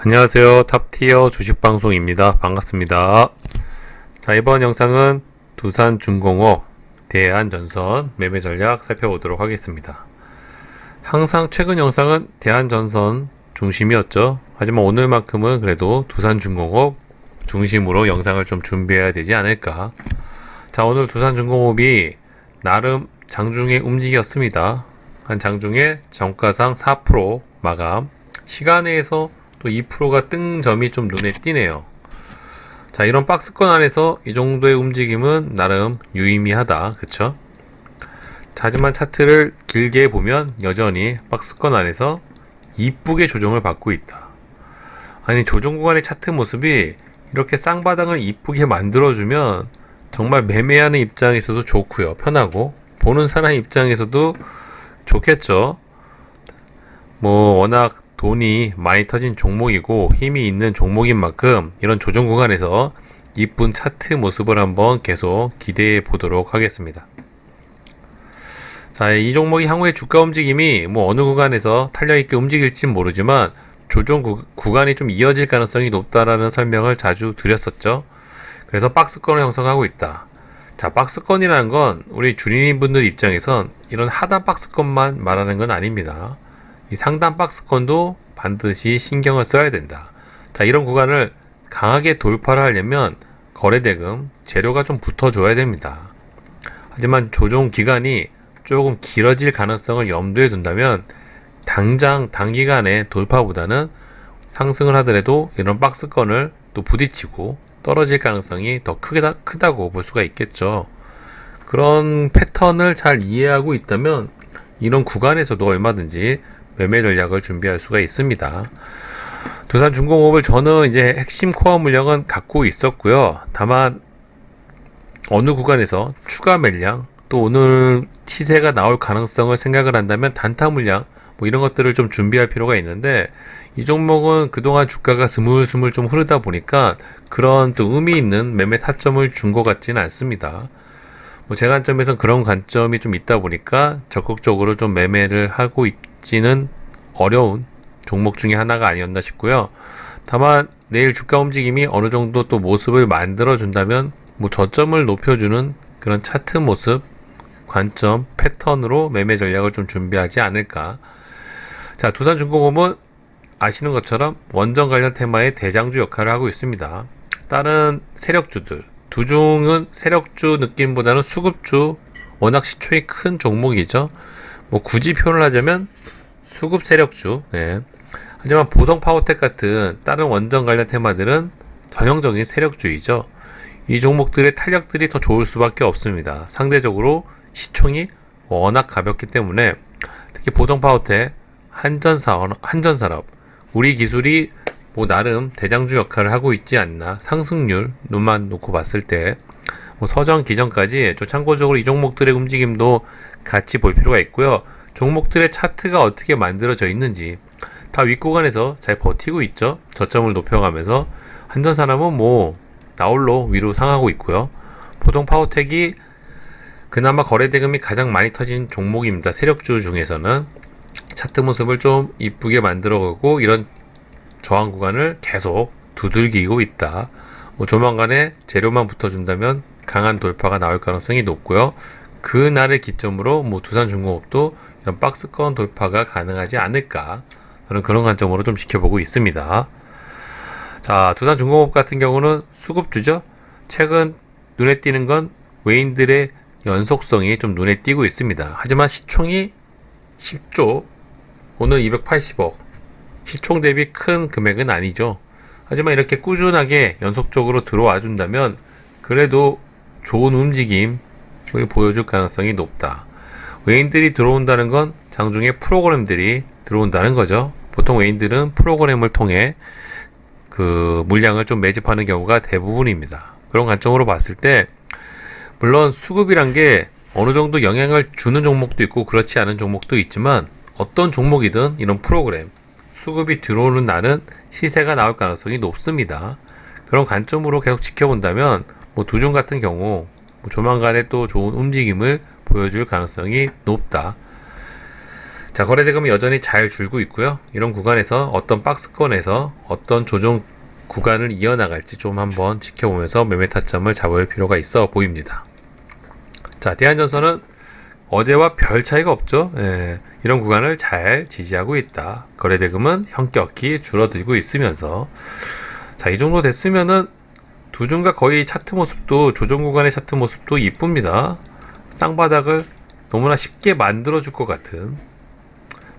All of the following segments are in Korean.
안녕하세요. 탑티어 주식방송입니다. 반갑습니다. 자, 이번 영상은 두산중공업 대한전선 매매 전략 살펴보도록 하겠습니다. 항상 최근 영상은 대한전선 중심이었죠. 하지만 오늘만큼은 그래도 두산중공업 중심으로 영상을 좀 준비해야 되지 않을까. 자, 오늘 두산중공업이 나름 장중에 움직였습니다. 한 장중에 정가상 4% 마감, 시간에서 또 2%가 뜬 점이 좀 눈에 띄네요. 자, 이런 박스권 안에서 이 정도의 움직임은 나름 유의미하다. 그쵸? 자, 하지만 차트를 길게 보면 여전히 박스권 안에서 이쁘게 조정을 받고 있다. 아니, 조정 구간의 차트 모습이 이렇게 쌍바닥을 이쁘게 만들어주면 정말 매매하는 입장에서도 좋고요. 편하고 보는 사람 입장에서도 좋겠죠. 뭐 워낙 돈이 많이 터진 종목이고 힘이 있는 종목인 만큼 이런 조정 구간에서 이쁜 차트 모습을 한번 계속 기대해 보도록 하겠습니다. 자, 이 종목이 향후의 주가 움직임이 뭐 어느 구간에서 탄력있게 움직일지 모르지만 조정 구간이 좀 이어질 가능성이 높다라는 설명을 자주 드렸었죠. 그래서 박스권을 형성하고 있다. 자, 박스권이라는 건 우리 주린이분들 입장에선 이런 하단 박스권만 말하는 건 아닙니다. 이 상단 박스권도 반드시 신경을 써야 된다. 자, 이런 구간을 강하게 돌파를 하려면 거래대금, 재료가 좀 붙어줘야 됩니다. 하지만 조정 기간이 조금 길어질 가능성을 염두에 둔다면 당장 단기간에 돌파보다는 상승을 하더라도 이런 박스권을 또 부딪히고 떨어질 가능성이 더 크다고 볼 수가 있겠죠. 그런 패턴을 잘 이해하고 있다면 이런 구간에서도 얼마든지 매매 전략을 준비할 수가 있습니다. 두산중공업을 저는 이제 핵심 코어 물량은 갖고 있었고요. 다만 어느 구간에서 추가 매량 또 오늘 시세가 나올 가능성을 생각을 한다면 단타 물량 뭐 이런 것들을 좀 준비할 필요가 있는데 이 종목은 그동안 주가가 스물스물 좀 흐르다 보니까 그런 또 의미 있는 매매 타점을 준 것 같지는 않습니다. 뭐 제 관점에선 그런 관점이 좀 있다 보니까 적극적으로 좀 매매를 하고 있지는 어려운 종목 중에 하나가 아니었나 싶고요. 다만 내일 주가 움직임이 어느 정도 또 모습을 만들어 준다면 뭐 저점을 높여주는 그런 차트 모습, 관점, 패턴으로 매매 전략을 좀 준비하지 않을까. 자, 두산중공업은 아시는 것처럼 원전 관련 테마의 대장주 역할을 하고 있습니다. 다른 세력주들, 두중은 세력주 느낌보다는 수급주, 워낙 시초이 큰 종목이죠. 뭐 굳이 표현을 하자면 수급 세력주. 예. 하지만 보성 파워텍 같은 다른 원전 관련 테마들은 전형적인 세력주이죠. 이 종목들의 탄력들이 더 좋을 수밖에 없습니다. 상대적으로 시총이 워낙 가볍기 때문에 특히 보성 파워텍, 한전산업, 우리 기술이 뭐 나름 대장주 역할을 하고 있지 않나. 상승률 눈만 놓고 봤을 때 뭐 서전 기전까지 좀 참고적으로 이 종목들의 움직임도 같이 볼 필요가 있고요. 종목들의 차트가 어떻게 만들어져 있는지 다 윗구간에서 잘 버티고 있죠. 저점을 높여가면서 한전산업은 뭐 나홀로 위로 상하고 있고요. 보통 파워텍이 그나마 거래대금이 가장 많이 터진 종목입니다. 세력주 중에서는 차트 모습을 좀 이쁘게 만들어가고 이런 저항 구간을 계속 두들기고 있다. 뭐 조만간에 재료만 붙어준다면 강한 돌파가 나올 가능성이 높고요. 그날을 기점으로 뭐 두산중공업도 이런 박스권 돌파가 가능하지 않을까. 저는 그런 관점으로 좀 지켜보고 있습니다. 자, 두산중공업 같은 경우는 수급주죠. 최근 눈에 띄는 건 외인들의 연속성이 좀 눈에 띄고 있습니다. 하지만 시총이 10조, 오늘 280억, 시총 대비 큰 금액은 아니죠. 하지만 이렇게 꾸준하게 연속적으로 들어와 준다면 그래도 좋은 움직임을 보여줄 가능성이 높다. 외인들이 들어온다는 건 장중에 프로그램들이 들어온다는 거죠. 보통 외인들은 프로그램을 통해 그 물량을 좀 매집하는 경우가 대부분입니다. 그런 관점으로 봤을 때 물론 수급이란 게 어느 정도 영향을 주는 종목도 있고 그렇지 않은 종목도 있지만 어떤 종목이든 이런 프로그램 수급이 들어오는 날은 시세가 나올 가능성이 높습니다. 그런 관점으로 계속 지켜본다면 뭐 두중 같은 경우 뭐 조만간에 또 좋은 움직임을 보여줄 가능성이 높다. 자, 거래대금이 여전히 잘 줄고 있고요. 이런 구간에서 어떤 박스권에서 어떤 조정 구간을 이어나갈지 좀 한번 지켜보면서 매매 타점을 잡을 필요가 있어 보입니다. 자, 대한전선은 어제와 별 차이가 없죠. 이런 구간을 잘 지지하고 있다. 거래대금은 현격히 줄어들고 있으면서, 자, 이 정도 됐으면은 두중과 거의 차트 모습도, 조정 구간의 차트 모습도 이쁩니다. 쌍바닥을 너무나 쉽게 만들어줄 것 같은,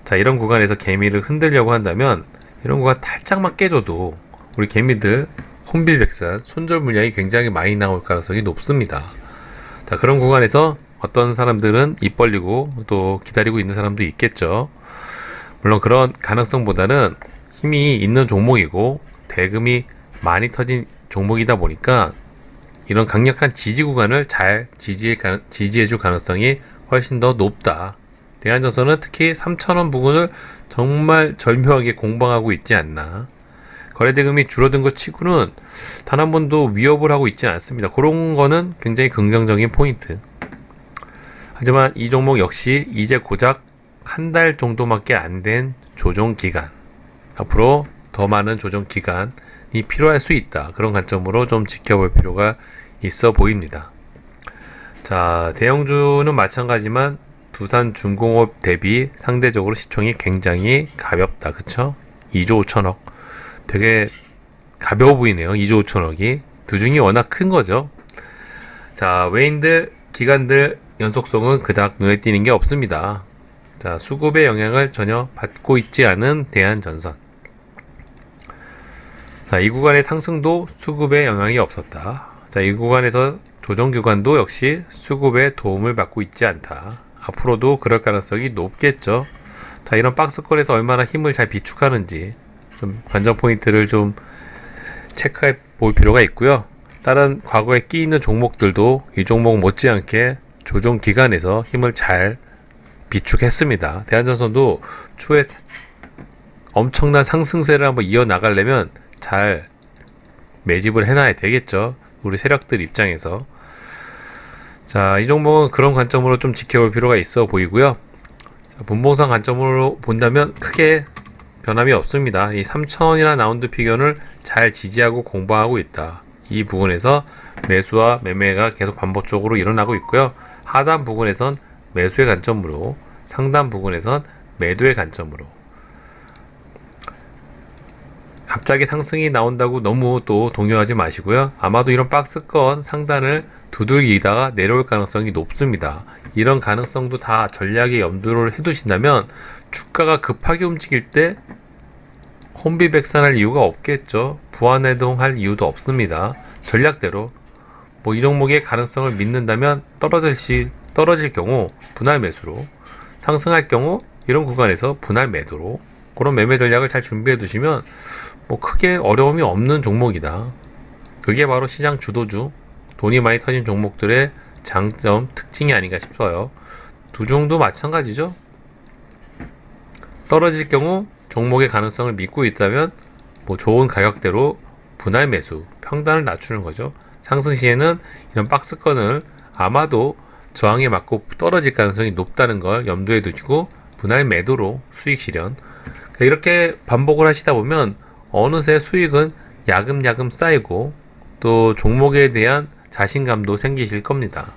자, 이런 구간에서 개미를 흔들려고 한다면 이런 구간 살짝만 깨줘도 우리 개미들 혼빌백산, 손절 물량이 굉장히 많이 나올 가능성이 높습니다. 자, 그런 구간에서 어떤 사람들은 입 벌리고 또 기다리고 있는 사람도 있겠죠. 물론 그런 가능성보다는 힘이 있는 종목이고 대금이 많이 터진 종목이다 보니까 이런 강력한 지지 구간을 잘 지지해줄 가능성이 훨씬 더 높다. 대한전선은 특히 3,000원 부근을 정말 절묘하게 공방하고 있지 않나. 거래대금이 줄어든 것 치고는 단 한 번도 위협을 하고 있지 않습니다. 그런 거는 굉장히 긍정적인 포인트. 하지만 이 종목 역시 이제 고작 한 달 정도밖에 안 된 조정 기간, 앞으로 더 많은 조정 기간이 필요할 수 있다. 그런 관점으로 좀 지켜볼 필요가 있어 보입니다. 자, 대형주는 마찬가지지만 두산중공업 대비 상대적으로 시총이 굉장히 가볍다. 그쵸? 2조 5천억. 되게 가벼워 보이네요. 2조 5천억이. 두중이 워낙 큰 거죠. 자, 외인들, 기관들 연속성은 그닥 눈에 띄는 게 없습니다. 자, 수급의 영향을 전혀 받고 있지 않은 대한전선. 자, 이 구간의 상승도 수급의 영향이 없었다. 자, 이 구간에서 조정 구간도 역시 수급의 도움을 받고 있지 않다. 앞으로도 그럴 가능성이 높겠죠. 자, 이런 박스권에서 얼마나 힘을 잘 비축하는지 좀 관전 포인트를 좀 체크해 볼 필요가 있고요. 다른 과거에 끼 있는 종목들도 이 종목 못지않게 조정 기간에서 힘을 잘 비축했습니다. 대한전선도 추후에 엄청난 상승세를 한번 이어나가려면 잘 매집을 해놔야 되겠죠. 우리 세력들 입장에서. 자, 이 종목은 그런 관점으로 좀 지켜볼 필요가 있어 보이고요. 자, 분봉상 관점으로 본다면 크게 변함이 없습니다. 이 3,000원이라는 라운드 피겨를 잘 지지하고 공방하고 있다. 이 부분에서 매수와 매매가 계속 반복적으로 일어나고 있고요. 하단 부분에선 매수의 관점으로, 상단 부분에선 매도의 관점으로. 갑자기 상승이 나온다고 너무 또 동요하지 마시고요. 아마도 이런 박스권 상단을 두들기다가 내려올 가능성이 높습니다. 이런 가능성도 다 전략에 염두를 해두신다면 주가가 급하게 움직일 때 혼비백산할 이유가 없겠죠. 부안해동할 이유도 없습니다. 전략대로 뭐 이 종목의 가능성을 믿는다면 떨어질 경우 분할 매수로, 상승할 경우 이런 구간에서 분할 매도로, 그런 매매 전략을 잘 준비해 두시면 뭐 크게 어려움이 없는 종목이다. 그게 바로 시장 주도주, 돈이 많이 터진 종목들의 장점, 특징이 아닌가 싶어요. 두종도 마찬가지죠. 떨어질 경우 종목의 가능성을 믿고 있다면 뭐 좋은 가격대로 분할 매수, 평단을 낮추는 거죠. 상승 시에는 이런 박스권을 아마도 저항에 맞고 떨어질 가능성이 높다는 걸 염두에 두시고 분할 매도로 수익 실현. 이렇게 반복을 하시다 보면 어느새 수익은 야금야금 쌓이고 또 종목에 대한 자신감도 생기실 겁니다.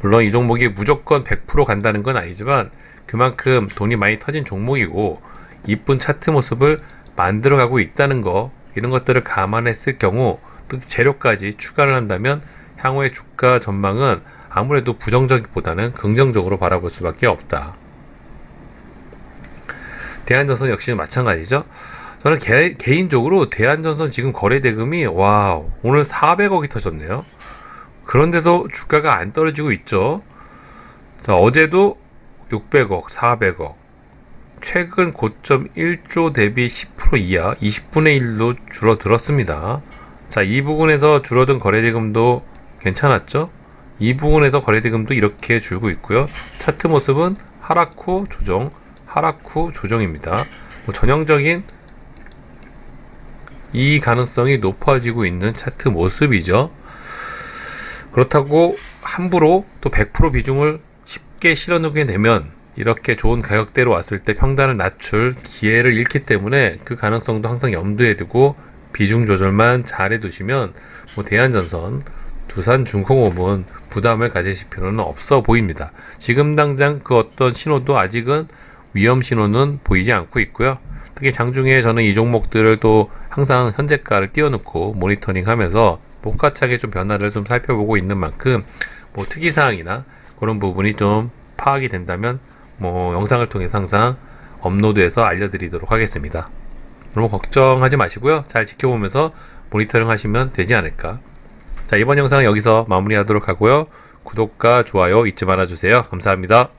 물론 이 종목이 무조건 100% 간다는 건 아니지만 그만큼 돈이 많이 터진 종목이고 이쁜 차트 모습을 만들어가고 있다는 거, 이런 것들을 감안했을 경우 또 재료까지 추가를 한다면 향후의 주가 전망은 아무래도 부정적보다는 긍정적으로 바라볼 수밖에 없다. 대한전선 역시 마찬가지죠. 저는 개인적으로 대한전선 지금 거래대금이 와우, 오늘 400억이 터졌네요. 그런데도 주가가 안 떨어지고 있죠. 자, 어제도 600억, 400억. 최근 고점 1조 대비 10% 이하, 20분의 1로 줄어들었습니다. 자, 이 부분에서 줄어든 거래대금도 괜찮았죠? 이 부분에서 거래대금도 이렇게 줄고 있고요. 차트 모습은 하락 후 조정, 하락 후 조정입니다. 뭐 전형적인 이 가능성이 높아지고 있는 차트 모습이죠. 그렇다고 함부로 또 100% 비중을 쉽게 실어놓게 되면 이렇게 좋은 가격대로 왔을 때 평단을 낮출 기회를 잃기 때문에 그 가능성도 항상 염두에 두고 비중 조절만 잘 해두시면 대한전선, 두산중공업은 부담을 가지실 필요는 없어 보입니다. 지금 당장 그 어떤 신호도 아직은 위험 신호는 보이지 않고 있고요. 특히 장중에 저는 이 종목들을 또 항상 현재가를 띄워놓고 모니터링하면서 복합차게 좀 변화를 좀 살펴보고 있는 만큼 특이사항이나 그런 부분이 좀 파악이 된다면 영상을 통해서 항상 업로드해서 알려드리도록 하겠습니다. 너무 걱정하지 마시고요. 잘 지켜보면서 모니터링 하시면 되지 않을까. 자, 이번 영상은 여기서 마무리하도록 하고요. 구독과 좋아요 잊지 말아주세요. 감사합니다.